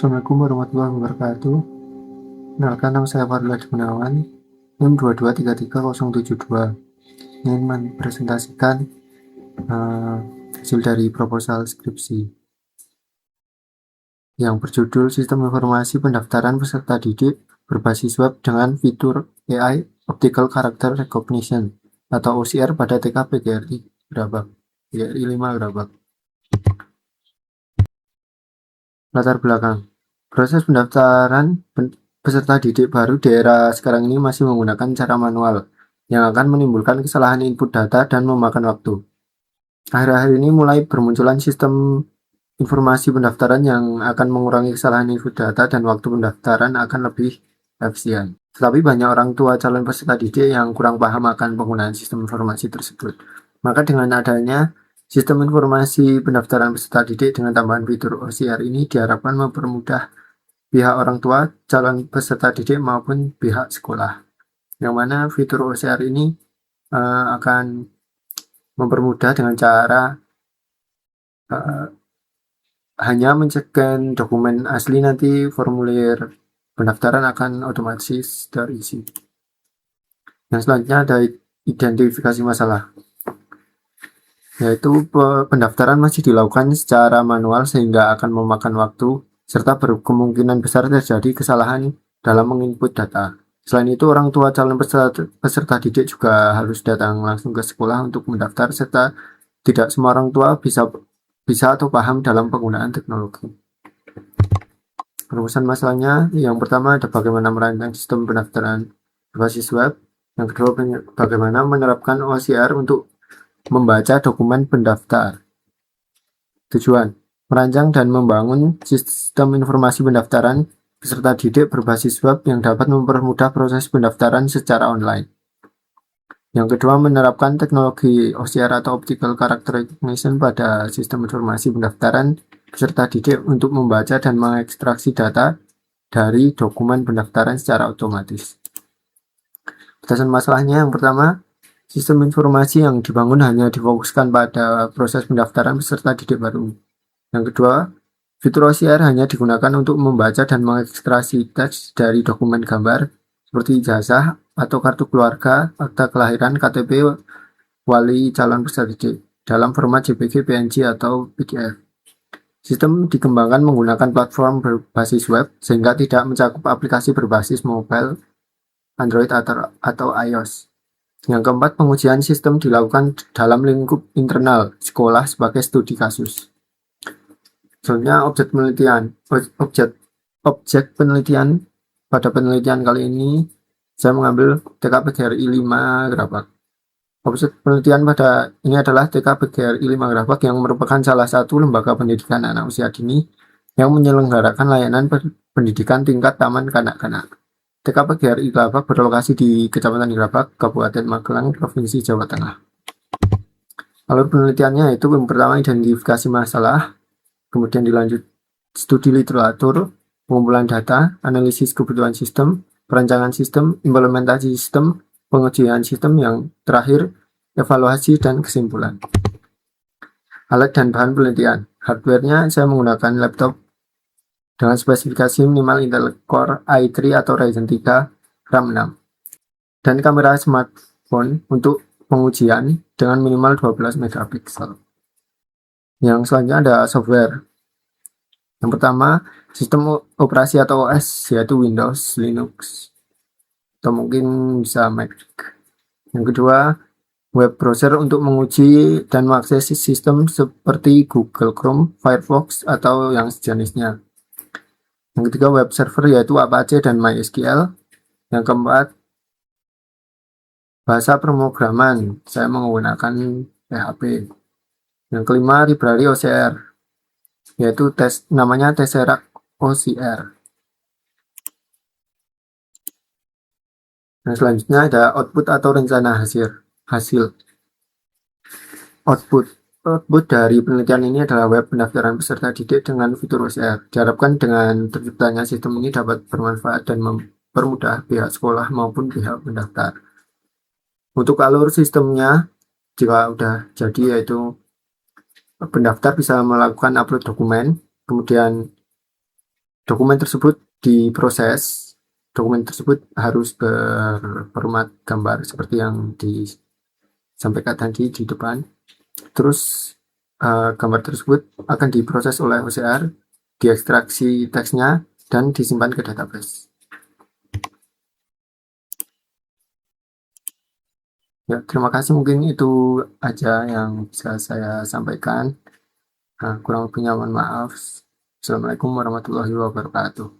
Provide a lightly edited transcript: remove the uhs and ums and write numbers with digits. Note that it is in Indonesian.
Assalamualaikum warahmatullahi wabarakatuh. Kenalkan, nama saya Fadil Gunawan, NIM 2233072. Ingin mempresentasikan hasil dari proposal skripsi yang berjudul Sistem Informasi Pendaftaran Peserta Didik Berbasis Web dengan Fitur AI Optical Character Recognition atau OCR pada TK PGRI Gerabak, PGRI 5 Gerabak. Latar belakang. Proses pendaftaran peserta didik baru di era sekarang ini masih menggunakan cara manual yang akan menimbulkan kesalahan input data dan memakan waktu. Akhir-akhir ini mulai bermunculan sistem informasi pendaftaran yang akan mengurangi kesalahan input data dan waktu pendaftaran akan lebih efisien. Tetapi banyak orang tua calon peserta didik yang kurang paham akan penggunaan sistem informasi tersebut. Maka dengan adanya sistem informasi pendaftaran peserta didik dengan tambahan fitur OCR ini diharapkan mempermudah pihak orang tua, calon peserta didik maupun pihak sekolah. Yang mana fitur OCR ini akan mempermudah dengan cara hanya men-scan dokumen asli, nanti formulir pendaftaran akan otomatis terisi. Yang selanjutnya ada identifikasi masalah, yaitu pendaftaran masih dilakukan secara manual sehingga akan memakan waktu serta berkemungkinan besar terjadi kesalahan dalam menginput data. Selain itu, orang tua calon peserta didik juga harus datang langsung ke sekolah untuk mendaftar, serta tidak semua orang tua bisa atau paham dalam penggunaan teknologi. Perumusan masalahnya, yang pertama ada bagaimana merancang sistem pendaftaran berbasis web. Yang kedua, bagaimana menerapkan OCR untuk membaca dokumen pendaftar. Tujuan, merancang dan membangun sistem informasi pendaftaran peserta didik berbasis web yang dapat mempermudah proses pendaftaran secara online. Yang kedua, menerapkan teknologi OCR atau Optical Character Recognition pada sistem informasi pendaftaran peserta didik untuk membaca dan mengekstraksi data dari dokumen pendaftaran secara otomatis. Batasan masalahnya, yang pertama, sistem informasi yang dibangun hanya difokuskan pada proses pendaftaran peserta didik baru. Yang kedua, fitur OCR hanya digunakan untuk membaca dan mengekstraksi teks dari dokumen gambar seperti ijazah atau kartu keluarga, akta kelahiran, KTP wali calon peserta didik dalam format JPG, PNG, atau PDF. Sistem dikembangkan menggunakan platform berbasis web sehingga tidak mencakup aplikasi berbasis mobile, Android atau iOS. Yang keempat, pengujian sistem dilakukan dalam lingkup internal sekolah sebagai studi kasus. Selanjutnya, objek penelitian. Pada penelitian kali ini saya mengambil TK PGRI 5 Gerabak. Objek penelitian pada ini adalah TK PGRI 5 Gerabak yang merupakan salah satu lembaga pendidikan anak usia dini yang menyelenggarakan layanan pendidikan tingkat taman kanak-kanak. TK PGRI Gerabak berlokasi di Kecamatan Gerabak, Kabupaten Magelang, Provinsi Jawa Tengah. Alur penelitiannya yaitu yang pertama, identifikasi masalah, kemudian dilanjut studi literatur, pengumpulan data, analisis kebutuhan sistem, perancangan sistem, implementasi sistem, pengujian sistem, yang terakhir evaluasi dan kesimpulan. Alat dan bahan penelitian. Hardware-nya saya menggunakan laptop dengan spesifikasi minimal Intel Core i3 atau Ryzen 3 RAM 6 dan kamera smartphone untuk pengujian dengan minimal 12 megapiksel. Yang selanjutnya ada software. Yang pertama, sistem operasi atau OS, yaitu Windows, Linux, atau mungkin bisa Mac. Yang kedua, web browser untuk menguji dan mengakses sistem seperti Google Chrome, Firefox, atau yang sejenisnya. Yang ketiga, web server, yaitu Apache dan MySQL. Yang keempat, bahasa pemrograman, saya menggunakan PHP. Yang kelima, library OCR, yaitu namanya Tesseract OCR. Nah, selanjutnya ada output atau rencana hasil. Output dari penelitian ini adalah web pendaftaran peserta didik dengan fitur OCR. Diharapkan dengan terciptanya sistem ini dapat bermanfaat dan mempermudah pihak sekolah maupun pihak pendaftar. Untuk alur sistemnya, jika sudah jadi, yaitu pendaftar bisa melakukan upload dokumen, kemudian Dokumen tersebut diproses. Dokumen tersebut harus berformat gambar seperti yang disampaikan tadi di depan. Terus gambar tersebut akan diproses oleh OCR, diekstraksi teksnya, dan disimpan ke database. Ya, terima kasih. Mungkin itu aja yang bisa saya sampaikan. Kurang lebihnya mohon maaf. Assalamualaikum warahmatullahi wabarakatuh.